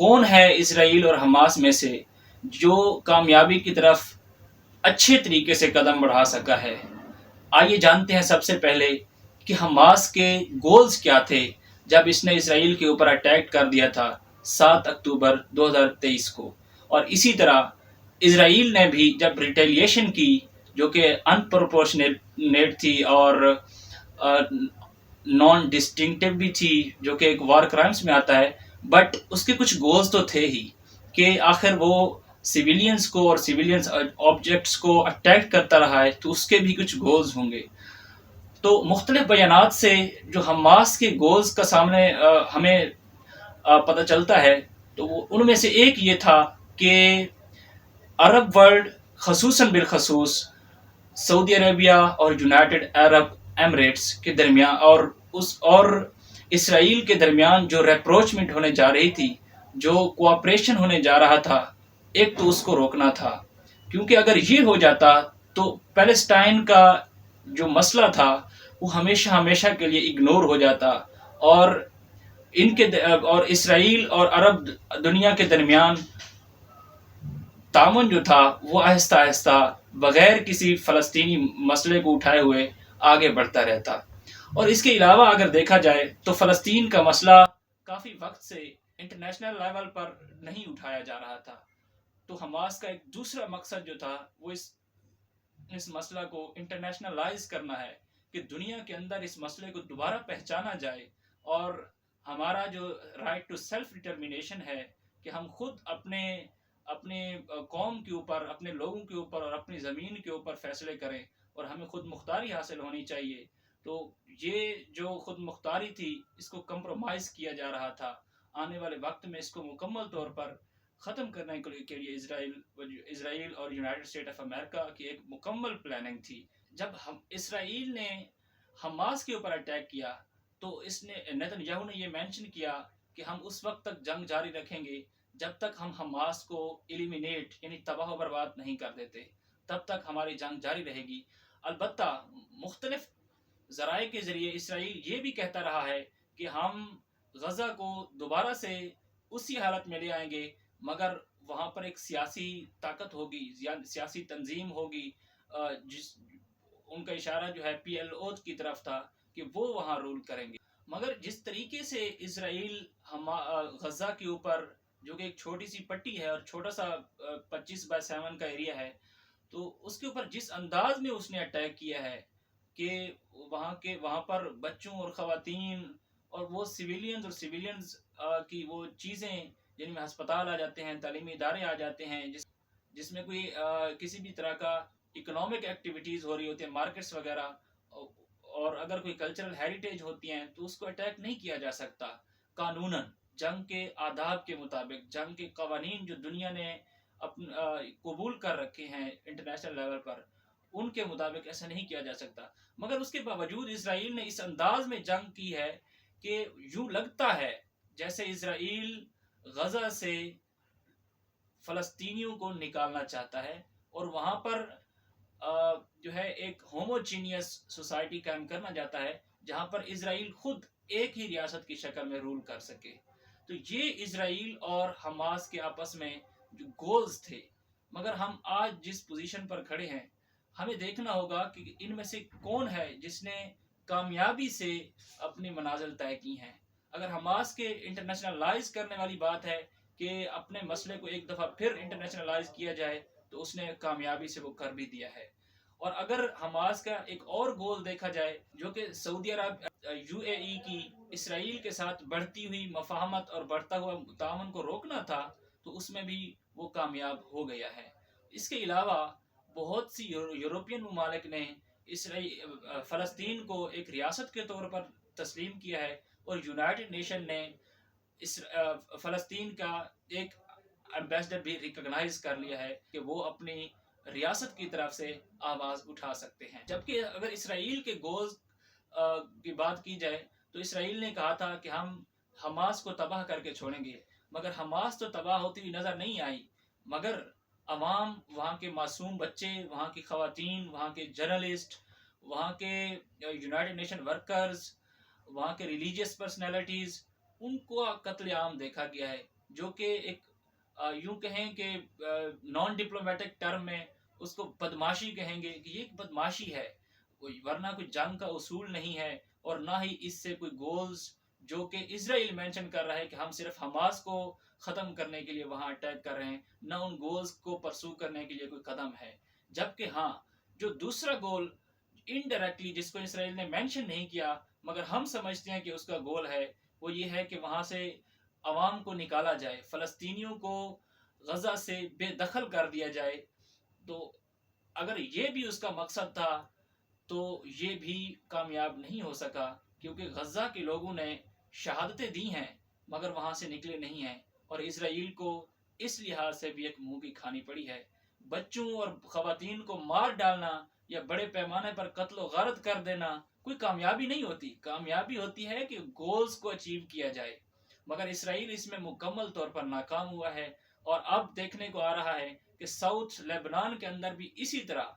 کون ہے اسرائیل اور حماس میں سے جو کامیابی کی طرف اچھے طریقے سے قدم بڑھا سکا ہے؟ آئیے جانتے ہیں سب سے پہلے کہ حماس کے گولز کیا تھے جب اس نے اسرائیل کے اوپر اٹیک کر دیا تھا 7 اکتوبر 2023 کو، اور اسی طرح اسرائیل نے بھی جب ریٹیلیشن کی جو کہ ان پروپورشنیٹ تھی اور نان ڈسٹنکٹیو بھی تھی، جو کہ ایک وار کرائمز میں آتا ہے، بٹ اس کے کچھ گولز تو تھے ہی کہ آخر وہ سویلینز کو اور سویلینز آبجیکٹس کو اٹیک کرتا رہا ہے، تو اس کے بھی کچھ گولز ہوں گے۔ تو مختلف بیانات سے جو حماس کے گولز کا سامنے ہمیں پتہ چلتا ہے، تو ان میں سے ایک یہ تھا کہ عرب ورلڈ خصوصاً بالخصوص سعودی عربیہ اور یونائٹڈ عرب ایمریٹس کے درمیان اور اسرائیل کے درمیان جو ریپروچمنٹ ہونے جا رہی تھی، جو کوآپریشن ہونے جا رہا تھا، ایک تو اس کو روکنا تھا، کیونکہ اگر یہ ہو جاتا تو پیلسٹائن کا جو مسئلہ تھا وہ ہمیشہ ہمیشہ کے لیے اگنور ہو جاتا، اور اور اسرائیل اور عرب دنیا کے درمیان تعاون جو تھا وہ آہستہ آہستہ بغیر کسی فلسطینی مسئلے کو اٹھائے ہوئے آگے بڑھتا رہتا۔ اور اس کے علاوہ اگر دیکھا جائے تو فلسطین کا مسئلہ کافی وقت سے انٹرنیشنل لیول پر نہیں اٹھایا جا رہا تھا، تو حماس کا ایک دوسرا مقصد جو تھا وہ اس مسئلہ کو انٹرنیشنلائز کرنا ہے، کہ دنیا کے اندر اس مسئلے کو دوبارہ پہچانا جائے، اور ہمارا جو رائٹ ٹو سیلف ڈٹرمینیشن ہے کہ ہم خود اپنے قوم کے اوپر، اپنے لوگوں کے اوپر اور اپنی زمین کے اوپر فیصلے کریں، اور ہمیں خود مختاری حاصل ہونی چاہیے۔ تو یہ جو خود مختاری تھی اس کو کمپرومائز کیا جا رہا تھا، آنے والے وقت میں اس کو مکمل طور پر ختم کرنے کے لیے اسرائیل اور یونائٹڈ اسٹیٹ آف امریکہ کی ایک مکمل پلاننگ تھی۔ جب اسرائیل نے حماس کے اوپر اٹیک کیا تو اس نے نیتن یاہو نے یہ مینشن کیا کہ ہم اس وقت تک جنگ جاری رکھیں گے جب تک ہم حماس کو ایلیمینیٹ یعنی تباہ و برباد نہیں کر دیتے، تب تک ہماری جنگ جاری رہے گی۔ البتہ مختلف ذرائع کے ذریعے اسرائیل یہ بھی کہتا رہا ہے کہ ہم غزہ کو دوبارہ سے اسی حالت میں لے آئیں گے، مگر وہاں پر ایک سیاسی طاقت ہوگی، سیاسی تنظیم ہوگی، جس ان کا اشارہ جو ہے پی ایل او کی طرف تھا کہ وہ وہاں رول کریں گے۔ مگر جس طریقے سے اسرائیل غزہ کے اوپر، جو کہ ایک چھوٹی سی پٹی ہے اور چھوٹا سا 25x7 کا ایریا ہے، تو اس کے اوپر جس انداز میں اس نے اٹیک کیا ہے کہ وہاں پر بچوں اور خواتین اور وہ سویلینز کی وہ چیزیں جن میں ہسپتال آ جاتے ہیں، تعلیمی ادارے آ جاتے ہیں، جس میں کوئی کسی بھی طرح کا اکنامک ایکٹیویٹیز ہو رہی ہوتی ہیں، مارکیٹس وغیرہ، اور اگر کوئی کلچرل ہیریٹیج ہوتی ہیں تو اس کو اٹیک نہیں کیا جا سکتا قانوناً، جنگ کے آداب کے مطابق، جنگ کے قوانین جو دنیا نے قبول کر رکھے ہیں انٹرنیشنل لیول پر، ان کے مطابق ایسا نہیں کیا جا سکتا۔ مگر اس کے باوجود اسرائیل نے اس انداز میں جنگ کی ہے کہ یوں لگتا ہے جیسے اسرائیل غزہ سے فلسطینیوں کو نکالنا چاہتا ہے، اور وہاں پر جو ہے ایک ہوموجینیس سوسائٹی قائم کرنا چاہتا ہے جہاں پر اسرائیل خود ایک ہی ریاست کی شکل میں رول کر سکے۔ تو یہ اسرائیل اور حماس کے آپس میں جو گولز تھے، مگر ہم آج جس پوزیشن پر کھڑے ہیں ہمیں دیکھنا ہوگا کہ ان میں سے کون ہے جس نے کامیابی سے اپنی منازل طے کی ہیں۔ اگر حماس کے انٹرنیشنلائز کرنے والی بات ہے کہ اپنے مسئلے کو ایک دفعہ پھر انٹرنیشنلائز کیا جائے، تو اس نے کامیابی سے وہ کر بھی دیا ہے۔ اور اگر حماس کا ایک اور گول دیکھا جائے جو کہ سعودی عرب یو اے ای کی اسرائیل کے ساتھ بڑھتی ہوئی مفاہمت اور بڑھتا ہوا تعاون کو روکنا تھا، تو اس میں بھی وہ کامیاب ہو گیا ہے۔ اس کے علاوہ بہت سی یورپین ممالک نے فلسطین کو ایک ریاست کے طور پر تسلیم کیا ہے، اور یونائٹڈ نیشن نے فلسطین کا ایک ایمبیسڈر بھی ریکگنائز کر لیا ہے کہ وہ اپنی ریاست کی طرف سے آواز اٹھا سکتے ہیں۔ جبکہ اگر اسرائیل کے گولز کی بات کی جائے تو اسرائیل نے کہا تھا کہ ہم حماس کو تباہ کر کے چھوڑیں گے، مگر حماس تو تباہ ہوتی ہوئی نظر نہیں آئی، مگر عوام، وہاں کے معصوم بچے، وہاں کی خواتین، وہاں کے جرنلسٹ، وہاں کے یونائٹڈ نیشن ورکرز، وہاں کے ریلیجیس پرسنالٹیز، ان کو قتل عام دیکھا گیا ہے۔ جو کہ ایک یوں کہیں کہ نان ڈپلومیٹک ٹرم میں اس کو بدماشی کہیں گے کہ یہ ایک بدماشی ہے، ورنہ کوئی جنگ کا اصول نہیں ہے، اور نہ ہی اس سے کوئی گولز جو کہ اسرائیل مینشن کر رہا ہے کہ ہم صرف حماس کو ختم کرنے کے لیے وہاں اٹیک کر رہے ہیں، نہ ان گولز کو پرسو کرنے کے لیے کوئی قدم ہے۔ جبکہ ہاں، جو دوسرا گول انڈائریکٹلی جس کو اسرائیل نے مینشن نہیں کیا مگر ہم سمجھتے ہیں کہ اس کا گول ہے، وہ یہ ہے کہ وہاں سے عوام کو نکالا جائے، فلسطینیوں کو غزہ سے بے دخل کر دیا جائے۔ تو اگر یہ بھی اس کا مقصد تھا تو یہ بھی کامیاب نہیں ہو سکا، کیونکہ غزہ کے لوگوں نے شہادتیں دی ہیں مگر وہاں سے نکلے نہیں ہیں، اور اسرائیل کو اس لحاظ سے بھی ایک منہ کی کھانی پڑی ہے۔ بچوں اور خواتین کو مار ڈالنا یا بڑے پیمانے پر قتل و غارت کر دینا کوئی کامیابی نہیں ہوتی، کامیابی ہوتی ہے کہ گولز کو اچیو کیا جائے، مگر اسرائیل اس میں مکمل طور پر ناکام ہوا ہے۔ اور اب دیکھنے کو آ رہا ہے کہ ساؤتھ لیبنان کے اندر بھی اسی طرح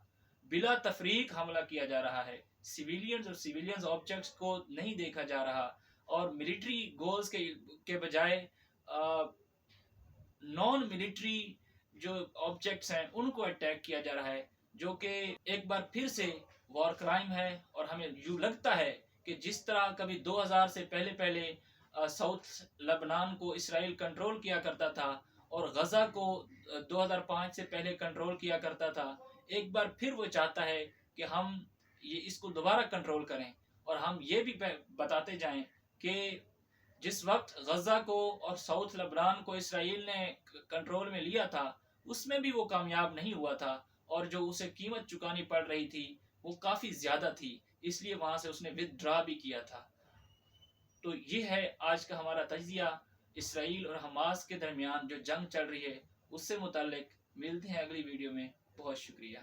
بلا تفریق حملہ کیا جا رہا ہے، سیویلینز اور سیویلینز آبجیکٹس کو نہیں دیکھا جا رہا، اور ملٹری گولز کے بجائے نان ملٹری جو آبجیکٹس ہیں ان کو اٹیک کیا جا رہا ہے، جو کہ ایک بار پھر سے وار کرائم ہے۔ اور ہمیں یوں لگتا ہے کہ جس طرح کبھی 2000 سے پہلے ساؤتھ لبنان کو اسرائیل کنٹرول کیا کرتا تھا اور غزہ کو 2005 سے پہلے کنٹرول کیا کرتا تھا، ایک بار پھر وہ چاہتا ہے کہ ہم اس کو دوبارہ کنٹرول کریں، اور ہم یہ بھی بتاتے جائیں کہ جس وقت غزہ کو اور ساؤتھ لبنان کو اسرائیل نے کنٹرول میں لیا تھا اس میں بھی وہ کامیاب نہیں ہوا تھا، اور جو اسے قیمت چکانی پڑ رہی تھی وہ کافی زیادہ تھی، اس لیے وہاں سے اس نے ود ڈرا بھی کیا تھا۔ تو یہ ہے آج کا ہمارا تجزیہ اسرائیل اور حماس کے درمیان جو جنگ چل رہی ہے اس سے متعلق۔ ملتے ہیں اگلی ویڈیو میں، بہت شکریہ۔